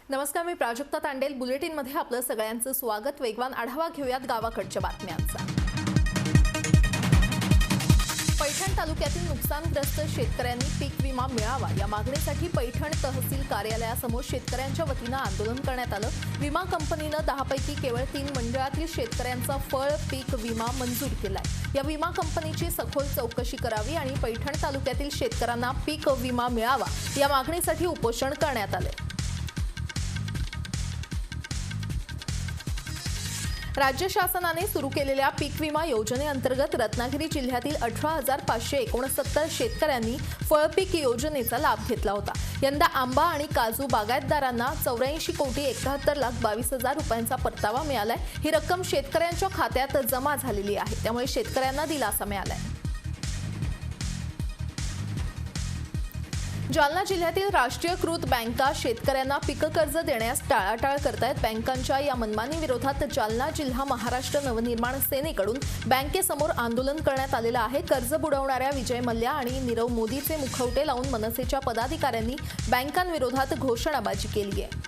नमस्कार, मी प्राजक्ता तांडेल. बुलेटिनमध्ये आपलं सगळ्यांचं स्वागत. वेगवान आढावा घेऊयात गावाकडच्या बातम्यांचा. पैठण तालुक्यातील नुकसानग्रस्त शेतकऱ्यांनी पीक विमा मिळावा या मागणीसाठी पैठण तहसील कार्यालयासमोर शेतकऱ्यांच्या वतीनं आंदोलन करण्यात आलं. विमा कंपनीनं 10 पैकी केवळ 3 मंडळातील शेतकऱ्यांचा फळ पीक विमा मंजूर केलाय. या विमा कंपनीची सखोल चौकशी करावी आणि पैठण तालुक्यातील शेतकऱ्यांना पीक विमा मिळावा या मागणीसाठी उपोषण करण्यात आले. राज्य शासनाने सुरू केलेल्या पीक विमा योजनेअंतर्गत रत्नागिरी जिल्ह्यातील 18,569 शेतकऱ्यांनी फळपीक योजनेचा लाभ घेतला होता. यंदा आंबा आणि काजू बागायतदारांना 84,71,22,000 रुपयांचा परतावा मिळालाय. ही रक्कम शेतकऱ्यांच्या खात्यात जमा झालेली आहे, त्यामुळे शेतकऱ्यांना दिलासा मिळालाय. जालना जिल्ह्यातील राष्ट्रीयकृत बँका शेतकऱ्यांना पीक कर्ज देण्यास टाळाटाळ करतायत. बँकांच्या या मनमानी विरोधात जालना जिल्हा महाराष्ट्र नवनिर्माण सेनेकडून बँकेसमोर आंदोलन करण्यात आलेलं आहे. कर्ज बुडवणाऱ्या विजय मल्ल्या आणि नीरव मोदीचे मुखवटे लावून मनसेच्या पदाधिकाऱ्यांनी बँकांविरोधात घोषणाबाजी केली आहे.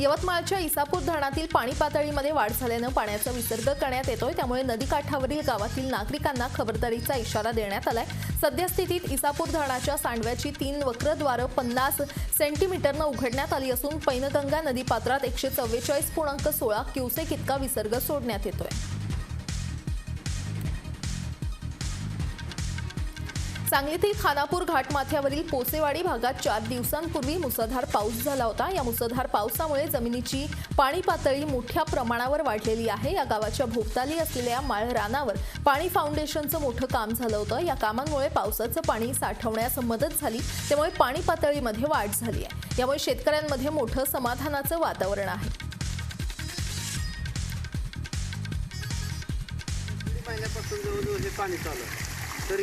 यवतमाळच्या इसापूर धरणातील पाणी पातळीमध्ये वाढ झाल्यानं पाण्याचा विसर्ग करण्यात येतोय, त्यामुळे नदीकाठावरील गावातील नागरिकांना खबरदारीचा इशारा देण्यात आलाय. सद्यस्थितीत इसापूर धरणाच्या सांडव्याची 3 वक्रद्वारं 50 सेंटीमीटरनं उघडण्यात आली असून पैनगंगा नदीपात्रात 144.16 क्युसेक इतका विसर्ग सोडण्यात येतोय. सांगलीतील खानापूर घाटमाथ्यावरील पोसेवाडी भागात 4 दिवसांपूर्वी मुसळधार पाऊस झाला होता. या मुसळधार पावसामुळे जमिनीची पाणी पातळी मोठ्या प्रमाणावर वाढलेली आहे. या गावाच्या भोवताली असलेल्या माळ रानावर पाणी फाउंडेशनचं मोठं काम झालं होतं. या कामांमुळे पावसाचं पाणी साठवण्यास मदत झाली, त्यामुळे पाणी पातळीमध्ये वाढ झाली आहे. यामुळे शेतकऱ्यांमध्ये मोठं समाधानाचं वातावरण आहे. महिन्यापासून जवळजवळ हे पाणी चालू आहे, तर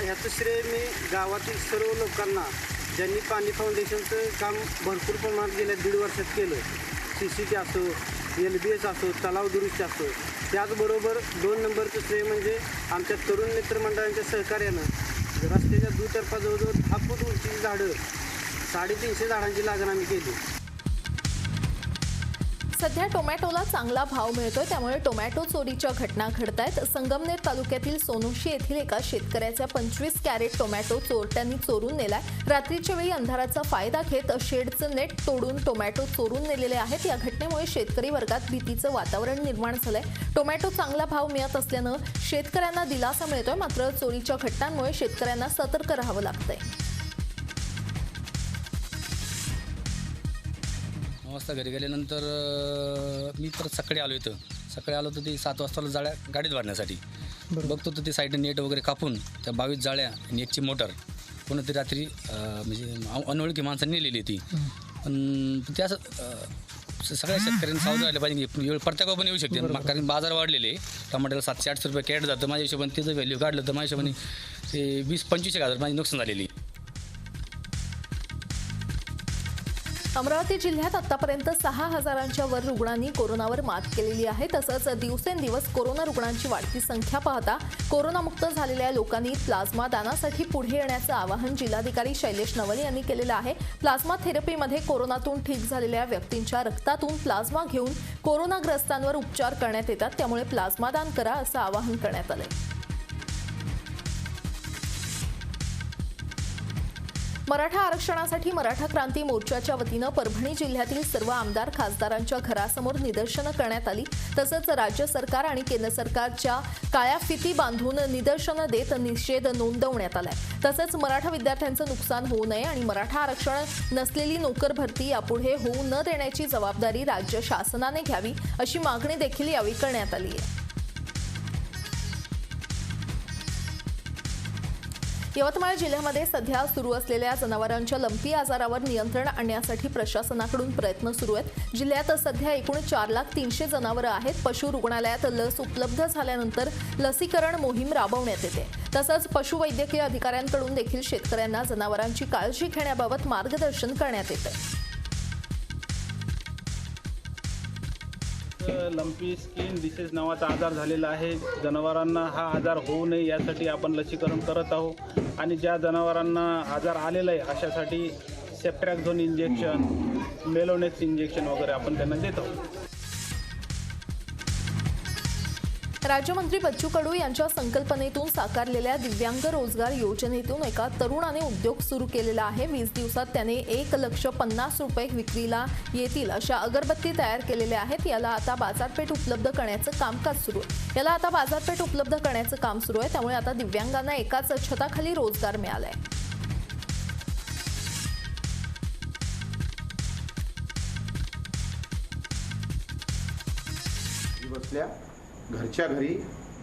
ह्याचं श्रेय मी गावातील सर्व लोकांना, ज्यांनी पाणी फाउंडेशनचं काम भरपूर प्रमाणात गेल्या 1.5 वर्षात केलं. CCT असो, LBS असो, तलाव दुरुस्ती असो. त्याचबरोबर 2 नंबरचं श्रेय म्हणजे आमच्या तरुण मित्रमंडळांच्या सहकार्यानं रस्त्याच्या दुतर्फा जवळजवळ 10 फूट उंचीची झाडं, 350 झाडांची लागण आम्ही केली. सध्या टोमॅटोला चांगला भाव मिळतोय, त्यामुळे टोमॅटो चोरीच्या घटना घडतायत. संगमनेर तालुक्यातील सोनोशी येथील एका शेतकऱ्याचा 25 कॅरेट टोमॅटो चोरट्यांनी चोरून नेलाय. रात्रीच्या वेळी अंधाराचा फायदा घेत शेडचं नेट तोडून टोमॅटो चोरून नेलेले आहेत. या घटनेमुळे शेतकरी वर्गात भीतीचं वातावरण निर्माण झालंय. टोमॅटो चांगला भाव मिळत असल्यानं शेतकऱ्यांना दिलासा मिळतोय, मात्र चोरीच्या घटनांमुळे शेतकऱ्यांना सतर्क राहावं लागतंय. वाजता घरी गेल्यानंतर मी परत सकाळी आलो इथं. सकाळी आलो तर ते 7 वाजता जाळ्या गाडीत भरण्यासाठी बघतो तर ते साईडने नेट वगैरे कापून त्या 22 जाळ्या नेटची मोटर कोणतरी रात्री म्हणजे अनोळखी माणसांनी नेलेली ती. पण ते असं सगळ्या शेतकऱ्यांनी सावध राहिलं पाहिजे की वेळ प्रत्येकावर पण येऊ शकते, कारण बाजार वाढलेले. टमाट्याला 700-800 रुपये कॅरेट जातं. माझ्या हिशोबाने त्याचं व्हॅल्यू काढलं तर माझ्या हिशोबाने ते 20-25 हजार माझी नुकसान झालेली. अमरावती जिल्ह्यात आतापर्यंत 6,000च्या वर रुग्णांनी कोरोनावर मात केलेली आहे. तसंच दिवसेंदिवस कोरोना रुग्णांची वाढती संख्या पाहता कोरोनामुक्त झालेल्या लोकांनी प्लाझ्मा दानासाठी पुढे येण्याचं आवाहन जिल्हाधिकारी शैलेश नवल यांनी केलेलं आहे. प्लाझ्मा थेरपीमध्ये कोरोनातून ठीक झालेल्या व्यक्तींच्या रक्तातून प्लाझ्मा घेऊन कोरोनाग्रस्तांवर उपचार करण्यात येतात, त्यामुळे प्लाझ्मा दान करा असं आवाहन करण्यात आलंय. मराठा आरक्षणासाठी मराठा क्रांती मोर्चाच्या वतीनं परभणी जिल्ह्यातील सर्व आमदार खासदारांच्या घरासमोर निदर्शनं करण्यात आली. तसंच राज्य सरकार आणि केंद्र सरकारच्या काळ्या फिती बांधून निदर्शनं देत निषेध नोंदवण्यात आलाय. तसंच मराठा विद्यार्थ्यांचं नुकसान होऊ नये आणि मराठा आरक्षण नसलेली नोकर भरती यापुढे होऊ न देण्याची जबाबदारी राज्य शासनाने घ्यावी अशी मागणी देखील यावेळी करण्यात आली आहे. यवतमाळ जिल्ह्यामध्ये सध्या सुरू असलेल्या जनावरांच्या लंपी आजारावर नियंत्रण आणण्यासाठी प्रशासनाकडून प्रयत्न सुरू आहेत. जिल्ह्यात सध्या एकूण 4,03,000 जनावरं आहेत. पशु रुग्णालयात लस उपलब्ध झाल्यानंतर लसीकरण मोहीम राबवण्यात येते. तसंच पशुवैद्यकीय अधिकाऱ्यांकडून देखील शेतकऱ्यांना जनावरांची काळजी घेण्याबाबत मार्गदर्शन करण्यात येते. लंपी स्किन डिसीज नावाचा आजार झालेला आहे. जनावरांना हा आजार होऊ नये यासाठी आपण लसीकरण करत आहोत आणि ज्या जनावरांना आजार आलेला आहे अशासाठी सेप्ट्रॅक्झोन इंजेक्शन, मेलोनेक्स इंजेक्शन वगैरे आपण त्यांना देत आहोत. राज्यमंत्री बच्चू कडू यांच्या संकल्पनेतून साकारलेल्या दिव्यांग रोजगार योजनेतून एका तरुणाने उद्योग सुरू केलेला आहे. 20 दिवसात त्याने 1,50,000 रुपये विक्रीला येतील अशा अगरबत्ती तयार केलेल्या आहेत. याला आता बाजारपेठ उपलब्ध करण्याचं कामकाज सुरू आहे. त्यामुळे आता दिव्यांगांना एकाच छताखाली रोजगार मिळालाय. बसल्या घरच्या घरी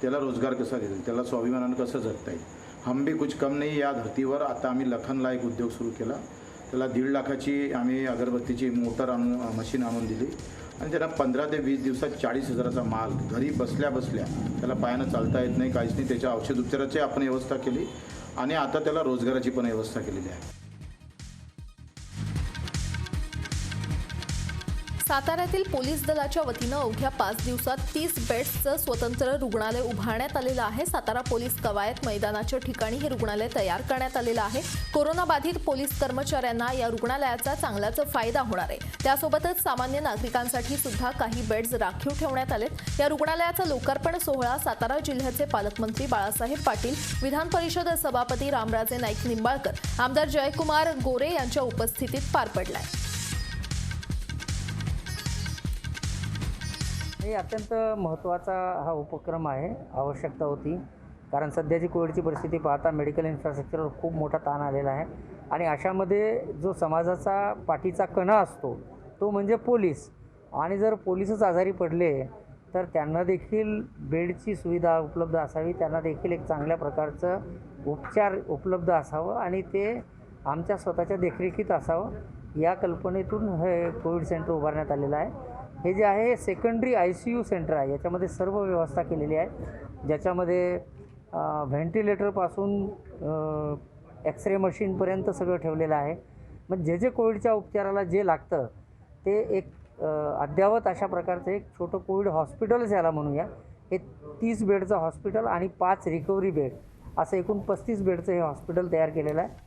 त्याला रोजगार कसा देतील, त्याला स्वाभिमानानं कसं जगता येईल. हम भी कुछ कम नाही या धर्तीवर आता आम्ही लखनला एक उद्योग सुरू केला. त्याला 1.5 लाखाची आम्ही अगरबत्तीची मोटर मशीन आणून दिली आणि त्यांना 15 ते 20 दिवसात 40,000चा माल घरी बसल्या बसल्या, त्याला पायानं चालता येत नाही, काहीच नाही, त्याच्या औषध उपचाराची आपण व्यवस्था केली आणि आता त्याला रोजगाराची पण व्यवस्था केलेली आहे. साताऱ्यातील पोलीस दलाच्या वतीनं अवघ्या 5 दिवसात 30 बेड्सचं स्वतंत्र रुग्णालय उभारण्यात आलेलं आहे. सातारा पोलीस कवायत मैदानाच्या ठिकाणी हे रुग्णालय तयार करण्यात आलेलं आहे. कोरोनाबाधित पोलीस कर्मचाऱ्यांना या रुग्णालयाचा चांगलाच फायदा होणार आहे. त्यासोबतच सामान्य नागरिकांसाठी सुद्धा काही बेड्स राखीव ठेवण्यात आलेत. या रुग्णालयाचा लोकार्पण सोहळा सातारा जिल्ह्याचे पालकमंत्री बाळासाहेब पाटील, विधान परिषद सभापती रामराजे नाईक निंबाळकर, आमदार जयकुमार गोरे यांच्या उपस्थितीत पार पडलाय. हे अत्यंत महत्त्वाचा हा उपक्रम आहे. आवश्यकता होती, कारण सध्याची कोविडची परिस्थिती पाहता मेडिकल इन्फ्रास्ट्रक्चरवर खूप मोठा ताण आलेला आहे आणि अशामध्ये जो समाजाचा पाठीचा कणा असतो तो म्हणजे पोलीस. आणि जर पोलीसच आजारी पडले तर त्यांना देखील बेडची सुविधा उपलब्ध असावी, त्यांना देखील एक चांगल्या प्रकारचं उपचार उपलब्ध असावं आणि ते आमच्या स्वतःच्या देखरेखीत असावं. या कल्पनेतून हे कोविड सेंटर उभारण्यात आलेलं आहे. हे जे आहे सेकंडरी ICU सेंटर आहे. याच्यामध्ये सर्व व्यवस्था केलेली आहे, ज्याच्यामध्ये व्हेंटिलेटरपासून एक्सरे मशीनपर्यंत सगळं ठेवलेलं आहे. मग जे कोविडच्या उपचाराला जे लागतं ते एक अद्ययावत अशा प्रकारचं एक छोटं कोविड हॉस्पिटलच याला म्हणूया. हे 30 बेडचं हॉस्पिटल आणि 5 रिकव्हरी बेड असं एकूण 35 बेडचं हे हॉस्पिटल तयार केलेलं आहे.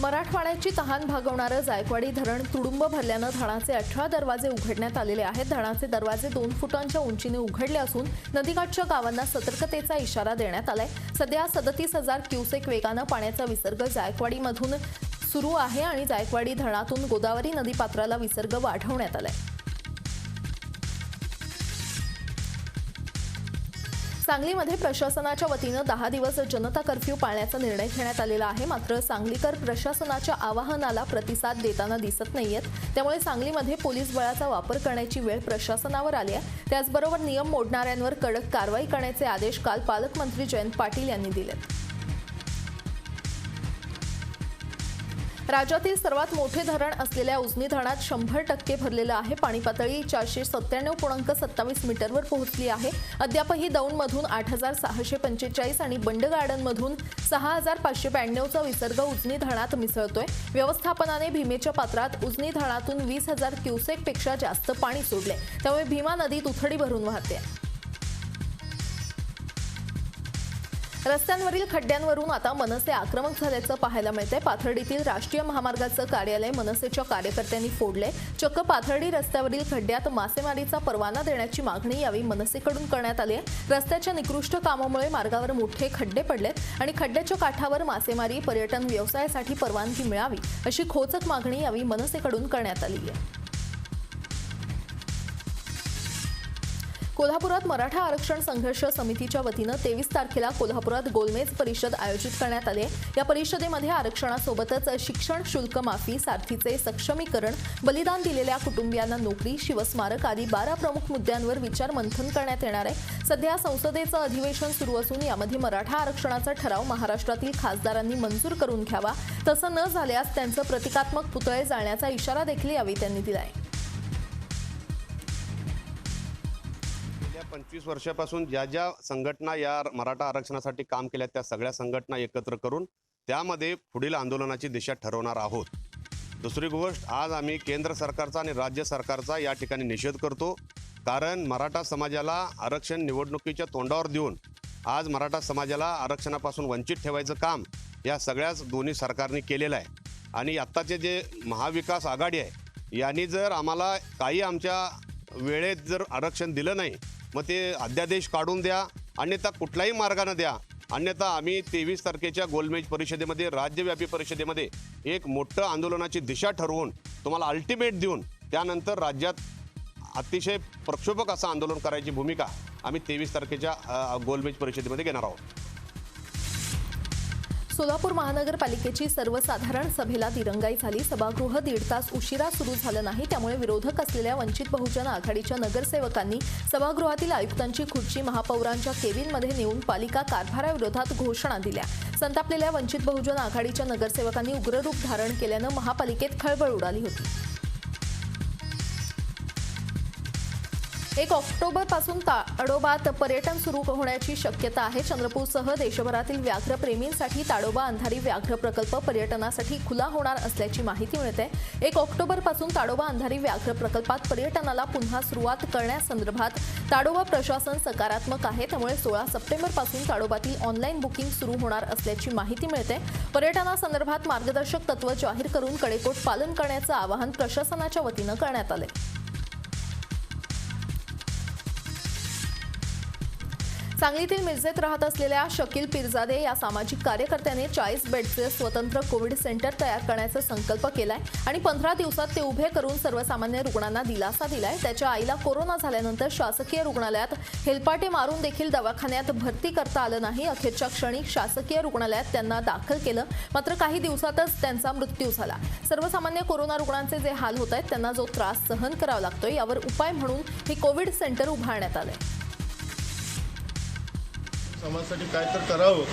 मराठवाड्याची तहान भागवणारं जायकवाडी धरण तुडुंब भरल्यानं धरणाचे 18 दरवाजे उघडण्यात आलेले आहेत. धरणाचे दरवाजे 2 फुटांच्या उंचीने उघडले असून नदीकाठच्या गावांना सतर्कतेचा इशारा देण्यात आलाय. सध्या 37,000 क्युसेक वेगानं पाण्याचा विसर्ग जायकवाडीमधून सुरू आहे आणि जायकवाडी धरणातून गोदावरी नदीपात्राला विसर्ग वाढवण्यात आलाय. सांगलीमध्ये प्रशासनाच्या वतीनं 10 दिवस जनता कर्फ्यू पाळण्याचा निर्णय घेण्यात आलेला आहे. मात्र सांगलीकर प्रशासनाच्या आवाहनाला प्रतिसाद देताना दिसत नाहीयेत. त्यामुळे सांगलीमध्ये पोलीस बळाचा वापर करण्याची वेळ प्रशासनावर आली आहे. त्याचबरोबर नियम मोडणाऱ्यांवर कडक कारवाई करण्याचे आदेश काल पालकमंत्री जयंत पाटील यांनी दिलेत. राज्यातील सर्वात मोठे धरण असलेल्या उजनी धरणात 100% भरलेलं आहे. पाणी पातळी 497.27 मीटरवर पोहोचली आहे. अद्यापही दौंडमधून 8,645 आणि बंड गार्डनमधून 6,592चा विसर्ग उजनी धरणात मिसळतोय. व्यवस्थापनाने भीमेच्या पात्रात उजनी धरणातून 20,000 क्युसेकपेक्षा जास्त पाणी सोडले. त्यामुळे भीमा नदी दुथडी भरून वाहते. रस्त्यांवरील खड्ड्यांवरून आता मनसे आक्रमक झाल्याचं पाहायला मिळतंय. पाथर्डीतील राष्ट्रीय महामार्गाचं कार्यालय मनसेच्या कार्यकर्त्यांनी फोडले. चक्क पाथर्डी रस्त्यावरील खड्ड्यात मासेमारीचा परवाना देण्याची मागणी यावेळी मनसेकडून करण्यात आली आहे. रस्त्याच्या निकृष्ट कामामुळे मार्गावर मोठे खड्डे पडलेत आणि खड्ड्याच्या काठावर मासेमारी पर्यटन व्यवसायासाठी परवानगी मिळावी अशी खोचक मागणी यावेळी मनसेकडून करण्यात आली आहे. कोल्हापुरात मराठा आरक्षण संघर्ष समितीच्या वतीनं 23 तारखेला कोल्हापुरात गोलमेज परिषद आयोजित करण्यात आली आहे. या परिषदेमध्ये आरक्षणासोबतच शिक्षण शुल्क माफी, सारथीचे सक्षमीकरण, बलिदान दिलेल्या कुटुंबियांना नोकरी, शिवस्मारक आदी 12 प्रमुख मुद्द्यांवर विचार मंथन करण्यात येणार आहे. सध्या संसदेचं अधिवेशन सुरू असून यामध्ये मराठा आरक्षणाचा ठराव महाराष्ट्रातील खासदारांनी मंजूर करून घ्यावा. तसं न झाल्यास त्यांचं प्रतिकात्मक पुतळे जाळण्याचा इशारा देखील यावेळी त्यांनी दिला आहे. 25 वर्षापासून ज्या ज्या संघटना या मराठा आरक्षणासाठी काम केल्या त्या सगळ्या संघटना एकत्र करून त्यामध्ये पुढील आंदोलनाची दिशा ठरवणार आहोत. दुसरी गोष्ट, आज आम्ही केंद्र सरकारचा आणि राज्य सरकारचा या ठिकाणी निषेध करतो, कारण मराठा समाजाला आरक्षण निवडणुकीच्या तोंडावर देऊन आज मराठा समाजाला आरक्षणापासून वंचित ठेवायचं काम या सगळ्याच दोन्ही सरकारने केलेलं आहे. आणि आत्ताचे जे महाविकास आघाडी आहे यांनी जर आम्हाला काही आमच्या वेळेत जर आरक्षण दिलं नाही, मग ते अध्यादेश काढून द्या, अन्यथा कुठल्याही मार्गाने द्या. अन्यथा आम्ही 23 तारखेच्या गोलमेज परिषदेमध्ये, राज्यव्यापी परिषदेमध्ये एक मोठं आंदोलनाची दिशा ठरवून तुम्हाला अल्टिमेट देऊन त्यानंतर राज्यात अतिशय प्रक्षोभक असं आंदोलन करायची भूमिका आम्ही 23 तारखेच्या गोलमेज परिषदेमध्ये घेणार आहोत. सोलापूर महानगरपालिकेची सर्वसाधारण सभेला दिरंगाई झाली. सभागृह 1.5 तास उशिरा सुरू झालं नाही, त्यामुळे विरोधक असलेल्या वंचित बहुजन आघाडीच्या नगरसेवकांनी सभागृहातील आयुक्तांची खुर्ची महापौरांच्या केबिनमध्ये नेऊन पालिका कारभाराविरोधात घोषणा दिल्या. संतापलेल्या वंचित बहुजन आघाडीच्या नगरसेवकांनी उग्र रूप धारण केल्यानं महापालिकेत खळबळ उडाली होती. 1 ऑक्टोबरपासून ताडोबात पर्यटन सुरू होण्याची शक्यता आहे. चंद्रपूरसह देशभरातील व्याघ्रप्रेमींसाठी ताडोबा अंधारी व्याघ्र प्रकल्प पर्यटनासाठी खुला होणार असल्याची माहिती मिळते. 1 ऑक्टोबरपासून ताडोबा अंधारी व्याघ्र प्रकल्पात पर्यटनाला पुन्हा सुरुवात करण्यासंदर्भात ताडोबा प्रशासन सकारात्मक आहे. त्यामुळे 16 सप्टेंबरपासून ताडोबातील ऑनलाईन बुकिंग सुरू होणार असल्याची माहिती मिळते. पर्यटनासंदर्भात मार्गदर्शक तत्त्व जाहीर करून कडेकोट पालन करण्याचं आवाहन प्रशासनाच्या वतीनं करण्यात आले. सांगलीतील मिरजेत राहत असलेल्या शकील पिरजादे या सामाजिक कार्यकर्त्याने 40 बेडचे स्वतंत्र कोविड सेंटर तयार करण्याचा संकल्प केलाय आणि 15 दिवसात ते उभे करून सर्वसामान्य रुग्णांना दिलासा दिलाय. त्याच्या आईला कोरोना झाल्यानंतर शासकीय रुग्णालयात हेलपाटे मारून देखील दवाखान्यात भरती करता आलं नाही. अखेरच्या क्षणी शासकीय रुग्णालयात त्यांना दाखल केलं, मात्र काही दिवसातच त्यांचा मृत्यू झाला. सर्वसामान्य कोरोना रुग्णांचे जे हाल होत आहेत त्यांना जो त्रास सहन करावा लागतोय यावर उपाय म्हणून हे कोविड सेंटर उभारण्यात आलंय. समाजासाठी काय तर करावं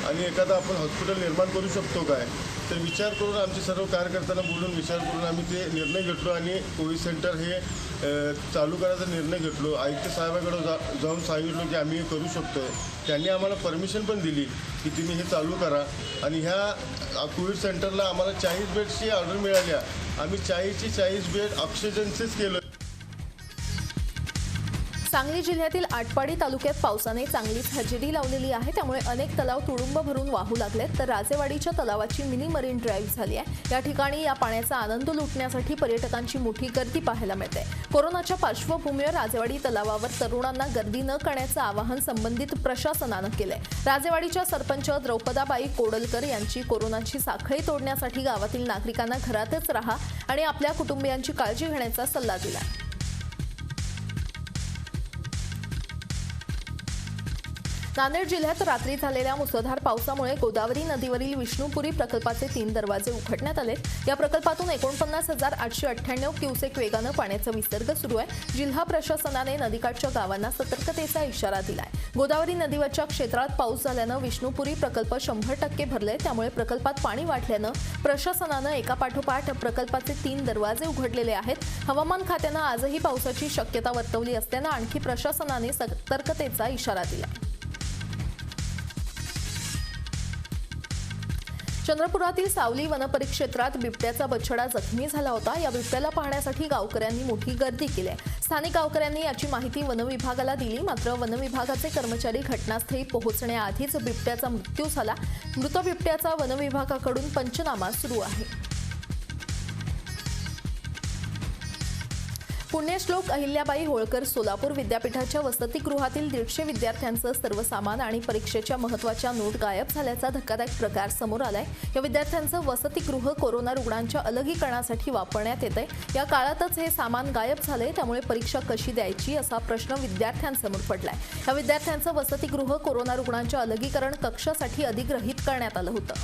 आणि एखादा आपण हॉस्पिटल निर्माण करू शकतो काय, तर विचार करून आमचे सर्व कार्यकर्त्यांना बोलून विचार करून आम्ही ते निर्णय घेतलो आणि कोविड सेंटर हे चालू करायचा निर्णय घेतलो. आयुक्त साहेबांकडे जाऊन सांगितलो की आम्ही हे करू शकतो. त्यांनी आम्हाला परमिशन पण दिली की तुम्ही हे चालू करा. आणि ह्या कोविड सेंटरला आम्हाला 40 बेडची ऑर्डर मिळाल्या. आम्ही 40 बेड ऑक्सिजनचेच केलं. सांगली जिल्ह्यातील आटपाडी तालुक्यात पावसाने चांगलीच हजेरी लावलेली आहे. त्यामुळे अनेक तलाव तुडुंब भरून वाहू लागलेत, तर राजेवाडीच्या तलावाची मिनी मरीन ड्राईव्ह झाली आहे. या ठिकाणी या पाण्याचा आनंद लुटण्यासाठी पर्यटकांची मोठी गर्दी पाहायला मिळते. कोरोनाच्या पार्श्वभूमीवर राजेवाडी तलावावर तरुणांना गर्दी न करण्याचं आवाहन संबंधित प्रशासनानं केलंय. राजेवाडीच्या सरपंच द्रौपदाबाई कोडलकर यांची कोरोनाची साखळी तोडण्यासाठी गावातील नागरिकांना घरातच राहा आणि आपल्या कुटुंबियांची काळजी घेण्याचा सल्ला दिला. नांदेड जिल्ह्यात रात्री झालेल्या मुसळधार पावसामुळे गोदावरी नदीवरील विष्णुपुरी प्रकल्पाचे 3 दरवाजे उघडण्यात आले. या प्रकल्पातून 49,898 क्युसेक वेगानं पाण्याचा विसर्ग सुरू आहे. जिल्हा प्रशासनाने नदीकाठच्या गावांना सतर्कतेचा इशारा दिलाय. गोदावरी नदीवरच्या क्षेत्रात पाऊस झाल्यानं विष्णुपुरी प्रकल्प 100% भरले. त्यामुळे प्रकल्पात पाणी वाढल्यानं प्रशासनानं एकापाठोपाठ प्रकल्पाचे 3 दरवाजे उघडलेले आहेत. हवामान खात्यानं आजही पावसाची शक्यता वर्तवली असल्यानं आणखी प्रशासनाने सतर्कतेचा इशारा दिला. चंद्रपुरातील सावली वनपरिक्षेत्रात बिबट्याचा बछडा जखमी झाला होता. या बिबट्याला पाहण्यासाठी गावकऱ्यांनी मोठी गर्दी केली आहे. स्थानिक गावकऱ्यांनी याची माहिती वनविभागाला दिली, मात्र वनविभागाचे कर्मचारी घटनास्थळी पोहोचण्याआधीच बिबट्याचा मृत्यू झाला. मृत बिबट्याचा वनविभागाकडून पंचनामा सुरू आहे. पुण्यश्लोक अहिल्याबाई होळकर सोलापूर विद्यापीठाच्या वसतिगृहातील 150 विद्यार्थ्यांचं सर्व सामान आणि परीक्षेच्या महत्त्वाच्या नोट गायब झाल्याचा धक्कादायक प्रकार समोर आलाय. या विद्यार्थ्यांचं वसतिगृह कोरोना रुग्णांच्या अलगीकरणासाठी वापरण्यात येतंय. या काळातच हे सामान गायब झालंय. त्यामुळे परीक्षा कशी द्यायची असा प्रश्न विद्यार्थ्यांसमोर पडलाय. या विद्यार्थ्यांचं वसतिगृह कोरोना रुग्णांच्या अलगीकरण कक्षासाठी अधिग्रहित करण्यात आलं होतं.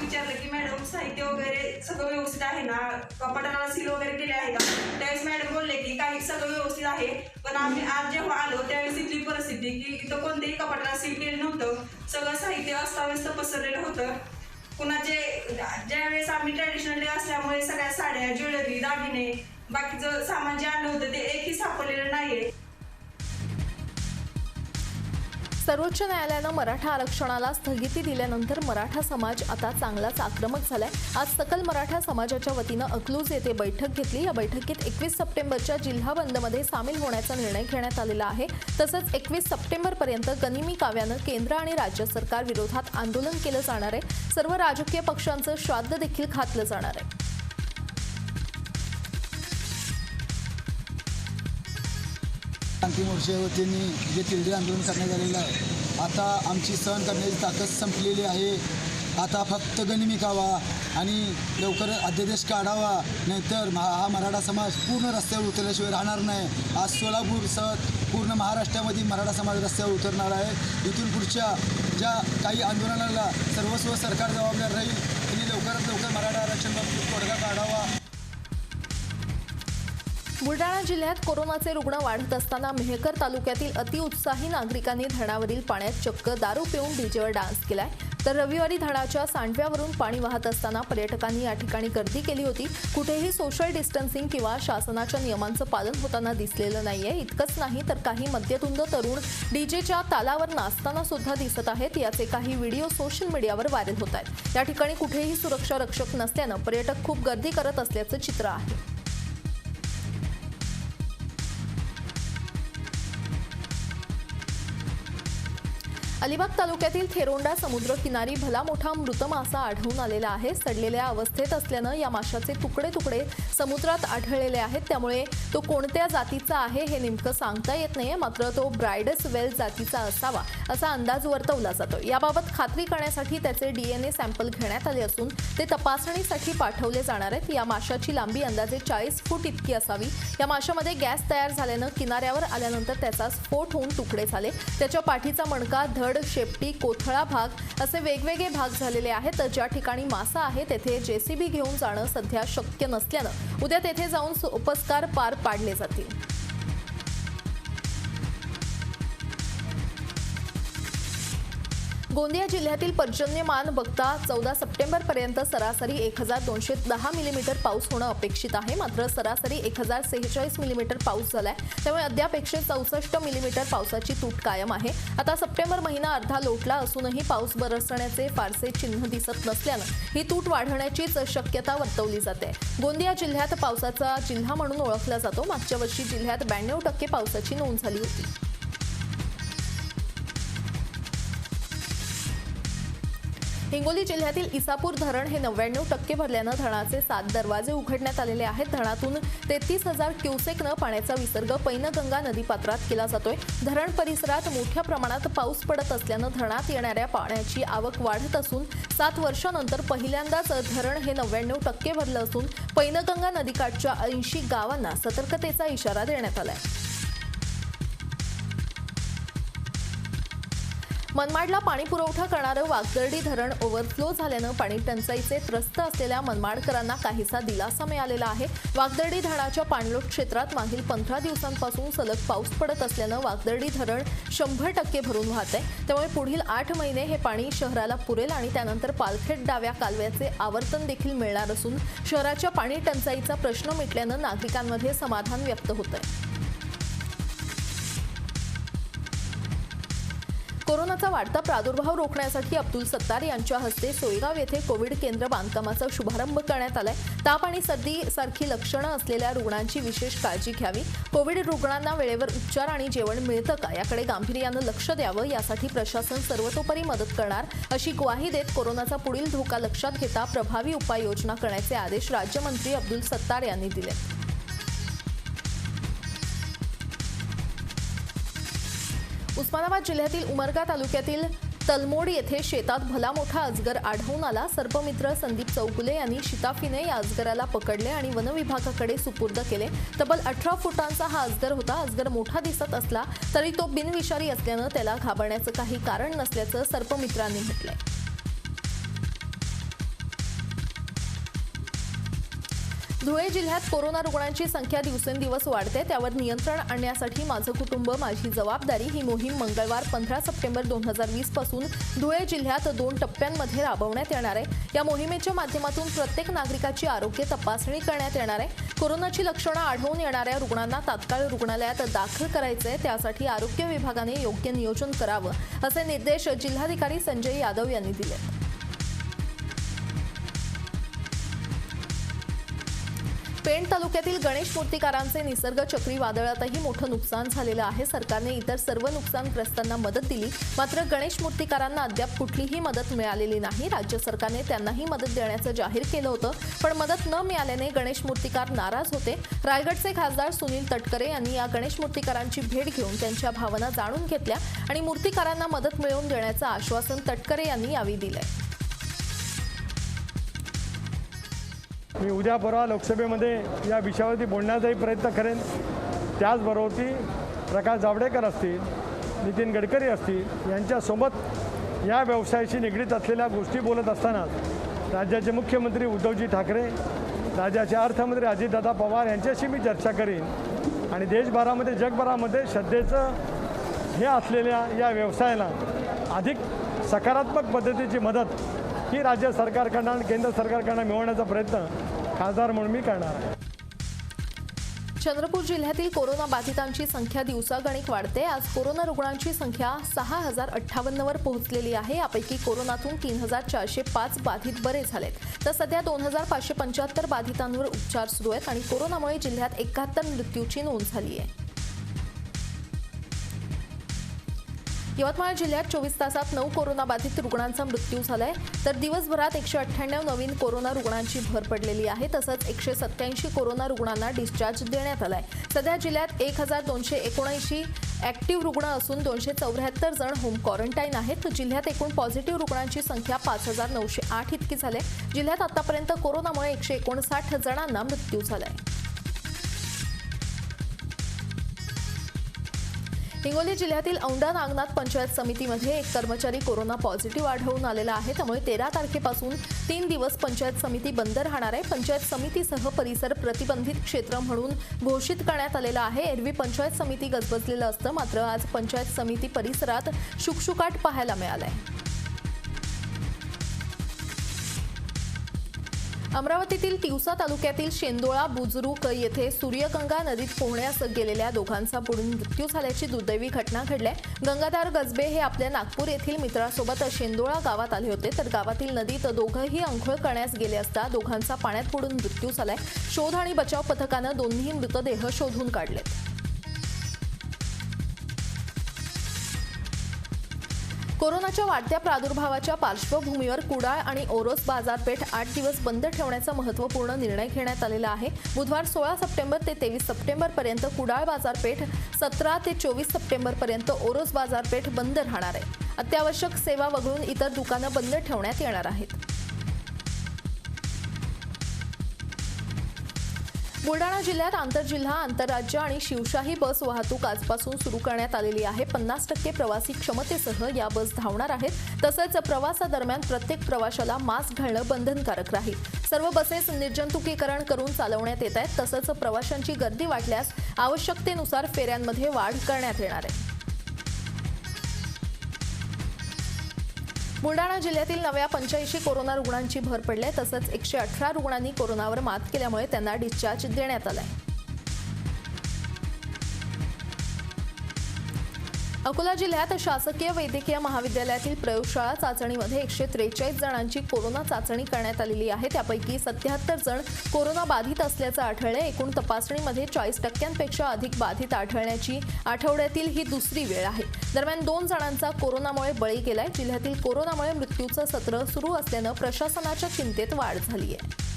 विचारलं की मॅडम साहित्य वगैरे सगळं व्यवस्थित आहे ना, कपाटाला सील वगैरे केले आहे का. त्यावेळेस मॅडम बोलले की काही सगळं व्यवस्थित आहे. पण आम्ही आज जेव्हा आलो त्यावेळेस इथली परिस्थिती की इथं कोणत्याही कपाटाला सील केलं नव्हतं. सगळं साहित्य अस्ताव्यस्त पसरलेलं होतं. पुन्हा ज्यावेळेस आम्ही ट्रॅडिशनल डे असल्यामुळे सगळ्या साड्या, ज्वेलरी, दागिने, बाकीचं सामान जे आणलं होतं ते एकही सापडलेलं नाहीये. सर्वोच्च न्यायालयानं मराठा आरक्षणाला स्थगिती दिल्यानंतर मराठा समाज आता चांगलाच आक्रमक झालाय. आज सकल मराठा समाजाच्या वतीनं अकलूज येथे बैठक घेतली. या बैठकीत 21 सप्टेंबरच्या जिल्हा बंदमध्ये सामील होण्याचा निर्णय घेण्यात आलेला आहे. तसंच 21 सप्टेंबरपर्यंत गनिमी काव्यानं केंद्र आणि राज्य सरकार विरोधात आंदोलन केलं जाणार आहे. सर्व राजकीय पक्षांचं श्राद्ध देखील घातलं जाणार आहे. क्रांती मोर्चाच्या वतीने जे तिरडे आंदोलन करण्यात आलेलं आहे, आता आमची सहन करण्याची ताकद संपलेली आहे. आता फक्त गनिमी कावा आणि लवकर अध्यादेश काढावा, नाहीतर हा मराठा समाज पूर्ण रस्त्यावर उतरल्याशिवाय राहणार नाही. आज सोलापूरसह पूर्ण महाराष्ट्रामध्ये मराठा समाज रस्त्यावर उतरणार आहे. इथून पुढच्या ज्या काही आंदोलनाला सर्वस्व सरकार जबाबदार राहील. त्यांनी लवकरात लवकर मराठा आरक्षणाबाबत तोडगा काढावा. बुलडाणा जिल्ह्यात कोरोनाचे रुग्ण वाढत असताना मेहकर तालुक्यातील अतिउत्साही नागरिकांनी धरणावरील पाण्यात चक्क दारू पिऊन डीजेवर डान्स केलाय. तर रविवारी धरणाच्या सांडव्यावरून पाणी वाहत असताना पर्यटकांनी या ठिकाणी गर्दी केली होती. कुठेही सोशल डिस्टन्सिंग किंवा शासनाच्या नियमांचं पालन होताना दिसलेलं नाहीये. इतकंच नाही तर काही मद्यधुंद तरुण डीजेच्या तालावर नाचताना सुद्धा दिसत आहेत. याचे काही व्हिडिओ सोशल मीडियावर व्हायरल होत आहेत. या ठिकाणी कुठेही सुरक्षा रक्षक नसल्यानं पर्यटक खूप गर्दी करत असल्याचं चित्र आहे. अलिबाग तालुक्यातील थेरोंडा समुद्रकिनारी भला मोठा मृत मासा आढळून आलेला आहे. सडलेल्या अवस्थेत असल्यानं या माशाचे तुकडे तुकडे समुद्रात आढळलेले आहेत. त्यामुळे तो कोणत्या जातीचा आहे हे नेमकं सांगता येत नाहीये. मात्र तो ब्रायडस वेल जातीचा असावा असा अंदाज वर्तवला जातो. याबाबत खात्री करण्यासाठी त्याचे DNA सॅम्पल घेण्यात आले असून ते तपासणीसाठी पाठवले जाणार आहेत. या माशाची लांबी अंदाजे 40 फूट इतकी असावी. या माशामध्ये गॅस तयार झाल्यानं किनाऱ्यावर आल्यानंतर त्याचा स्फोट होऊन तुकडे झाले. त्याच्या पाठीचा मणका, धड, शेपटी, कोथळा भाग असे वेगवेगळे भाग झालेले आहेत. ज्या ठिकाणी मासा आहे तेथे JCB घेऊन जाणं सध्या शक्य नसल्यानं उद्या तेथे जाऊन उपस्कार पार पाडले जातील. गोंदिया जिल्ह्यातील पर्जन्यमान बघता 14 सप्टेंबरपर्यंत सरासरी 1210 मिलीमीटर पाऊस होणं अपेक्षित आहे. मात्र सरासरी 1046 मिलीमीटर पाऊस झालाय. त्यामुळे अद्याप 164 मिलीमीटर पावसाची तूट कायम आहे. आता सप्टेंबर महिना अर्धा लोटला असूनही पाऊस बरसण्याचे फारसे चिन्ह दिसत नसल्यानं ही तूट वाढण्याचीच शक्यता वर्तवली जाते. गोंदिया जिल्ह्यात पावसाचा जिल्हा म्हणून ओळखला जातो. मागच्या वर्षी जिल्ह्यात 92% पावसाची नोंद झाली होती. हिंगोली जिल्ह्यातील इसापूर धरण हे 99% भरल्यानं धरणाचे 7 दरवाजे उघडण्यात आलेले आहेत. धरणातून 33,000 क्युसेकनं पाण्याचा विसर्ग पैनगंगा नदीपात्रात केला जातोय. धरण परिसरात मोठ्या प्रमाणात पाऊस पडत असल्यानं धरणात येणाऱ्या पाण्याची आवक वाढत असून 7 वर्षांनंतर पहिल्यांदाच धरण हे 99% भरलं असून पैनगंगा नदीकाठच्या 80 गावांना सतर्कतेचा इशारा देण्यात आलाय. मनमाडला पाणी पुरवठा करणारं वागदर्डी धरण ओव्हरफ्लो झाल्यानं पाणी टंचाईचे त्रस्त असलेल्या मनमाडकरांना काहीसा दिलासा मिळालेला आहे. वागदर्डी धरणाच्या पाणलोट क्षेत्रात मागील 15 दिवसांपासून सलग पाऊस पडत असल्यानं वागदर्डी धरण 100% भरून वाहत आहे. त्यामुळे पुढील 8 महिने हे पाणी शहराला पुरेल आणि त्यानंतर पालखेड डाव्या कालव्याचे आवर्तन देखील मिळणार असून शहराच्या पाणी टंचाईचा प्रश्न मिटल्यानं नागरिकांमध्ये समाधान व्यक्त होत आहे. कोरोनाचा वाढता प्रादुर्भाव रोखण्यासाठी अब्दुल सत्तार यांच्या हस्ते सोयगाव येथे कोविड केंद्र बांधकामाचा शुभारंभ करण्यात आलाय. ताप आणि सर्दी सारखी लक्षणं असलेल्या रुग्णांची विशेष काळजी घ्यावी. कोविड रुग्णांना वेळेवर उपचार आणि जेवण मिळतं का याकडे गांभीर्यानं लक्ष द्यावं. यासाठी प्रशासन सर्वतोपरी मदत करणार अशी ग्वाही देत कोरोनाचा पुढील धोका लक्षात घेता प्रभावी उपाययोजना करण्याचे आदेश राज्यमंत्री अब्दुल सत्तार यांनी दिले. उस्मानाबाद जिल्ह्यातील उमरगा तालुक्यातील तलमोड येथे शेतात भला मोठा अजगर आढळून आला. सर्पमित्र संदीप चौगुले यांनी शिताफीने या अजगराला पकडले आणि वनविभागाकडे सुपूर्द केले. तब्बल 18 फुटांचा हा अजगर होता. अजगर मोठा दिसत असला तरी तो बिनविषारी असल्यानं त्याला घाबरण्याचं काही कारण नसल्याचं सर्पमित्रांनी म्हटलंय. धुळे जिल्ह्यात कोरोना रुग्णांची संख्या दिवसेंदिवस वाढते, त्यावर नियंत्रण आणण्यासाठी माझं कुटुंब माझी जबाबदारी ही मोहीम मंगळवार 15 सप्टेंबर 2020 पासून धुळे जिल्ह्यात 2 टप्प्यांमध्ये राबवण्यात येणार आहे। या मोहिमेच्या माध्यमातून प्रत्येक नागरिकाची आरोग्य तपासणी करण्यात येणार आहे। कोरोनाची लक्षणं आढळून येणाऱ्या रुग्णांना तात्काळ रुग्णालयात दाखल करायचे, त्यासाठी आरोग्य विभागाने योग्य नियोजन करावं असे निर्देश जिल्हाधिकारी संजय यादव यांनी दिले। पेण तालुक्यातील गणेश मूर्तिकारांचे निसर्ग चक्रीवादळातही मोठं नुकसान झालेलं आहे। सरकारने इतर सर्व नुकसानग्रस्तांना मदत दिली, मात्र गणेश मूर्तिकारांना अद्याप कुठलीही मदत मिळालेली नाही। राज्य सरकारने त्यांनाही मदत देण्याचं जाहीर केलं होतं, पण मदत न मिळाल्याने गणेश मूर्तिकार नाराज होते। रायगडचे खासदार सुनील तटकरे यांनी या गणेश मूर्तिकारांची भेट घेऊन त्यांच्या भावना जाणून घेतल्या आणि मूर्तिकारांना मदत मिळवून देण्याचं आश्वासन तटकरे यांनी यावेळी दिलंय। मी उद्या परवा लोकसभेमध्ये या विषयावरती बोलण्याचाही प्रयत्न करेन। त्याचबरोबर प्रकाश जावडेकर असतील, नितीन गडकरी असतील यांच्यासोबत या व्यवसायाशी निगडीत असलेल्या गोष्टी बोलत असताना राज्याचे मुख्यमंत्री उद्धवजी ठाकरे, राज्याचे अर्थमंत्री अजितदादा पवार यांच्याशी मी चर्चा करीन आणि देशभरामध्ये जगभरामध्ये श्रद्धेचं हे असलेल्या या व्यवसायाला अधिक सकारात्मक पद्धतीची मदत ही राज्य सरकारकडून आणि केंद्र सरकारकडून मिळवण्याचा प्रयत्न खासदार म्हणून मी करणार आहे। चंद्रपूर जिल्ह्यातील कोरोना बाधितांची संख्या दिवसागणिक वाढते। आज कोरोना रुग्णांची संख्या 6058 वर पोहोचलेली आहे। यापैकी कोरोनातून 3405 बाधित बरे झालेत, तर सध्या 2575 बाधितांवर उपचार सुरू आहेत आणि कोरोनामुळे जिल्ह्यात 71 मृत्यूची नोंद झाली आहे। यवतमाळ जिल्ह्यात 24 तासात 9 कोरोनाबाधित रुग्णांचा मृत्यू झालाय, तर दिवसभरात 198 नवीन कोरोना रुग्णांची भर पडलेली आहे। तसंच 187 कोरोना रुग्णांना डिस्चार्ज देण्यात आलाय। सध्या जिल्ह्यात 1279 ऍक्टिव्ह रुग्ण असून 274 जण होम क्वारंटाईन आहेत। जिल्ह्यात एकूण पॉझिटिव्ह रुग्णांची संख्या 5908 इतकी झाली। जिल्ह्यात आतापर्यंत कोरोनामुळे 159 जणांना मृत्यू झालाय। हिंगोली जिल्ह्यातील औंढा नागनाथ पंचायत समितीमध्ये एक कर्मचारी कोरोना पॉझिटिव्ह आढळून आलेला आहे, त्यामुळे 13 तारखेपासून 3 दिवस पंचायत समिती बंद राहणार आहे। पंचायत समितीसह परिसर प्रतिबंधित क्षेत्र म्हणून घोषित करण्यात आलेला आहे। एरवी पंचायत समिती गजबजलेलं असतं, मात्र आज पंचायत समिती परिसरात शुकशुकाट पाहायला मिळालाय। अमरावतीतील तिवसा तालुक्यातील शेंदोळा बुजुर्ग येथे सूर्यगंगा नदीत पोहण्यास गेलेल्या दोघांचा बुडून मृत्यू झाल्याची दुर्दैवी घटना घडली। गंगाधर गजबे हे आपल्या नागपूर येथील मित्रासोबत शेंदोळा गावात आले होते, तर गावातील नदीत दोघंही अंघोळ करण्यास गेले असता दोघांचा पाण्यात बुडून मृत्यू झालाय। शोध आणि बचाव पथकानं दोन्ही मृतदेह शोधून काढले। कोरोनाच्या वाढत्या प्रादुर्भावाच्या पार्श्वभूमीवर कुडाळ आणि ओरोस बाजारपेठ 8 दिवस बंद ठेवण्याचा महत्त्वपूर्ण निर्णय घेण्यात आलेला आहे। बुधवार 16 सप्टेंबर ते 23 सप्टेंबर पर्यंत कुडाळ बाजारपेठ, 17 ते 24 सप्टेंबर पर्यंत ओरोस बाजारपेठ बंद राहणार आहे। अत्यावश्यक सेवा वगळून इतर दुकानं बंद ठेवण्यात येणार आहेत। बुलडाणा जिल्ह्यात आंतरजिल्हा, आंतरराज्य आणि शिवशाही बस वाहतूक आजपासून सुरू करण्यात आलेली आहे। 50% प्रवासी क्षमतेसह या बस धावणार आहेत। तसंच प्रवासादरम्यान प्रत्येक प्रवाशाला मास्क घालणं बंधनकारक राहील। सर्व बसेस निर्जंतुकीकरण करून चालवण्यात येत आहेत। तसंच प्रवाशांची गर्दी वाढल्यास आवश्यकतेनुसार फेऱ्यांमध्ये वाढ करण्यात येणार आहे। बुलडाणा जिल्ह्यातील नव्या 85 कोरोना रुग्णांची भर पडली, तसंच 118 रुग्णांनी कोरोनावर मात केल्यामुळे त्यांना डिस्चार्ज देण्यात आलाय। अकोला जिल्ह्यात शासकीय वैद्यकीय महाविद्यालयातील प्रयोगशाळा चाचणीमध्ये 143 जणांची कोरोना चाचणी करण्यात आलेली आहे। त्यापैकी 77 जण कोरोना बाधित असल्याचं आढळले। एकूण तपासणीमध्ये 40% अधिक बाधित आढळण्याची आठवड्यातील ही दुसरी वेळ आहे। दरम्यान 2 जणांचा कोरोनामुळे बळी गेलाय। जिल्ह्यातील कोरोनामुळे मृत्यूचं सत्र सुरू असल्यानं प्रशासनाच्या चिंतेत वाढ झाली आहे।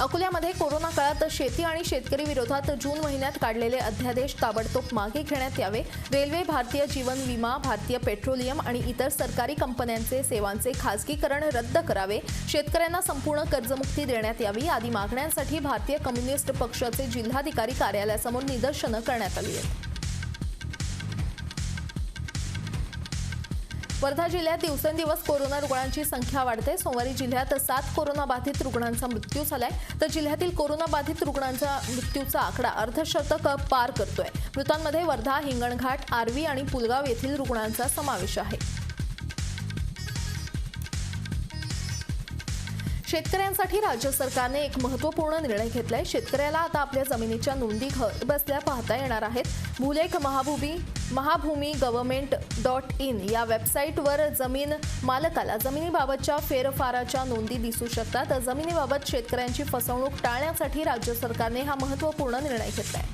अकोल्यामध्ये कोरोना काळात शेती आणि शेतकरी विरोधात जून महिन्यात काढलेले अध्यादेश ताबडतोब मागे घेण्यात यावे। रेल्वे, भारतीय जीवन विमा, भारतीय पेट्रोलियम आणि इतर सरकारी कंपन्यांचे सेवांचे खासगीकरण रद्द करावे। शेतकऱ्यांना संपूर्ण कर्जमुक्ती देण्यात यावी आदी मागण्यांसाठी भारतीय कम्युनिस्ट पक्षाचे जिल्हाधिकारी कार्यालयासमोर निदर्शनं करण्यात आली आहेत। वर्धा जिल्ह्यात दिवसेंदिवस कोरोना रुग्णांची संख्या वाढते. सोमवारी जिल्ह्यात 7 कोरोना बाधित रुग्णांचा मृत्यू झालाय, तर जिल्ह्यातील कोरोना बाधित रुग्णांचा मृत्यूचा आकडा अर्धशतक पार करतोय. मृतांमध्ये वर्धा, हिंगणघाट, आर्वी आणि पुलगाव येथील रुग्णांचा समावेश आहे. शेतकऱ्यांसाठी राज्य सरकारने एक महत्त्वपूर्ण निर्णय घेतलाय. शेतकऱ्याला आता आपल्या जमिनीच्या नोंदी घर बसल्या पाहता येणार आहेत. भूलेख महाभूमी गव्हर्नमेंट.in या वेबसाईटवर जमीन मालकाला जमिनीबाबतच्या फेरफाराच्या नोंदी दिसू शकतात. जमिनीबाबत शेतकऱ्यांची फसवणूक टाळण्यासाठी राज्य सरकारने हा महत्त्वपूर्ण निर्णय घेतलाय.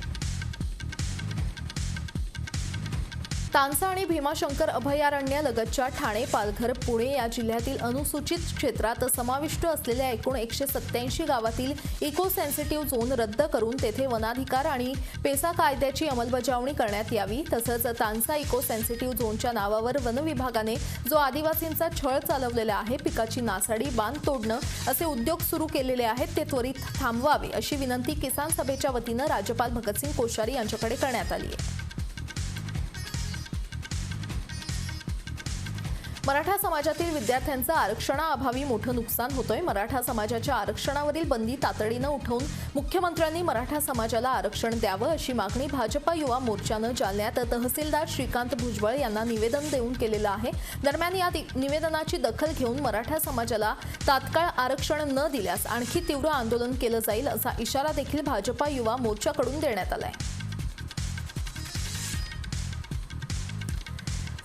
तानसा आणि भीमाशंकर अभयारण्य लगतच्या ठाणे, पालघर, पुणे या जिल्ह्यातील अनुसूचित क्षेत्रात समाविष्ट असलेल्या एकूण 187 गावातील इको सेन्सिटिव्ह झोन रद्द करून तेथे वनाधिकार आणि पेसा कायद्याची अंमलबजावणी करण्यात यावी. तसंच तानसा इको सेन्सिटिव्ह झोनच्या नावावर वन विभागाने जो आदिवासींचा छळ चालवलेला आहे, पिकाची नासाडी, बांध तोडणं असे उद्योग सुरू केलेले आहेत, ते त्वरित थांबवावे अशी विनंती किसान सभेच्या वतीनं राज्यपाल भगतसिंग कोश्यारी यांच्याकडे करण्यात आली आहे. मराठा समाजातील विद्यार्थ्यांचं आरक्षणाअभावी मोठं नुकसान होतंय. मराठा समाजाच्या आरक्षणावरील बंदी तातडीनं उठवून मुख्यमंत्र्यांनी मराठा समाजाला आरक्षण द्यावं अशी मागणी भाजपा युवा मोर्चानं जालन्यात तहसीलदार श्रीकांत भुजबळ यांना निवेदन देऊन केलेलं आहे. दरम्यान या निवेदनाची दखल घेऊन मराठा समाजाला तात्काळ आरक्षण न दिल्यास आणखी तीव्र आंदोलन केलं जाईल असा इशारा देखील भाजपा युवा मोर्चाकडून देण्यात आलाय.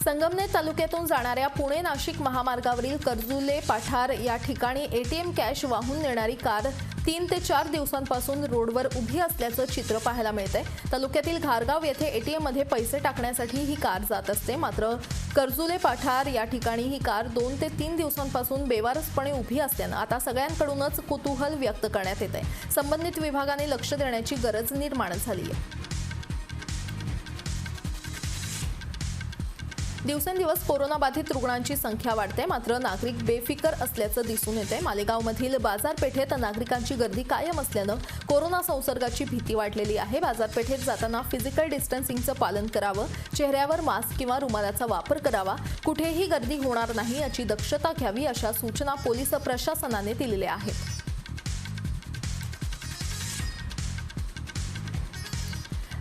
संगमनेर तालुक्यातून जाणाऱ्या पुणे नाशिक महामार्गावरील कर्जुले पाठार या ठिकाणी एटीएम कॅश वाहून नेणारी कार 3 ते 4 दिवसांपासून रोडवर उभी असल्याचं चित्र पाहायला मिळतंय. तालुक्यातील घारगाव येथे एटीएममध्ये पैसे टाकण्यासाठी ही कार जात असते. मात्र कर्जुले पाठार या ठिकाणी ही कार 2 ते 3 दिवसांपासून बेवारसपणे उभी असल्यानं आता सगळ्यांकडूनच कुतूहल व्यक्त करण्यात येत आहे. संबंधित विभागाने लक्ष देण्याची गरज निर्माण झाली आहे. दिवसेंदिवस कोरोनाबाधित रुग्णांची संख्या वाढते, मात्र नागरिक बेफिकर असल्याचं दिसून येते. मालेगावमधील बाजारपेठेत नागरिकांची गर्दी कायम असल्यानं कोरोना संसर्गाची भीती वाढलेली आहे. बाजारपेठेत जाताना फिजिकल डिस्टन्सिंगचं पालन करावं, चेहऱ्यावर मास्क किंवा रुमालाचा वापर करावा, कुठेही गर्दी होणार नाही याची दक्षता घ्यावी अशा सूचना पोलीस प्रशासनाने दिलेल्या आहेत.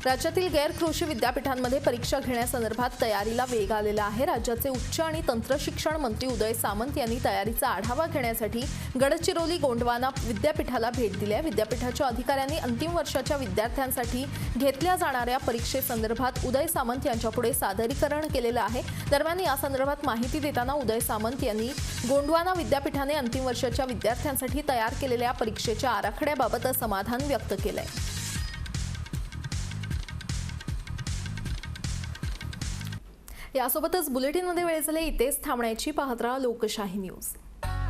राज्यातील गैर कृषी विद्यापीठांमध्ये परीक्षा घेण्यासंदर्भात तयारीला वेग आलेला आहे. राज्याचे उच्च आणि तंत्रशिक्षण मंत्री उदय सामंत यांनी तयारीचा आढावा घेण्यासाठी गडचिरोली गोंडवाना विद्यापीठाला भेट दिली आहे. विद्यापीठाच्या अधिकाऱ्यांनी अंतिम वर्षाच्या विद्यार्थ्यांसाठी घेतल्या जाणाऱ्या परीक्षेसंदर्भात उदय सामंत यांच्यापुढे सादरीकरण केलेलं आहे. दरम्यान या संदर्भात माहिती देताना उदय सामंत यांनी गोंडवाना विद्यापीठाने अंतिम वर्षाच्या विद्यार्थ्यांसाठी तयार केलेल्या परीक्षेच्या आराखड्याबाबत समाधान व्यक्त केलंय. यासोबतच बुलेटिनमध्ये वेळ झाले इथेच थांबण्याची. पाहत राहा लोकशाही न्यूज.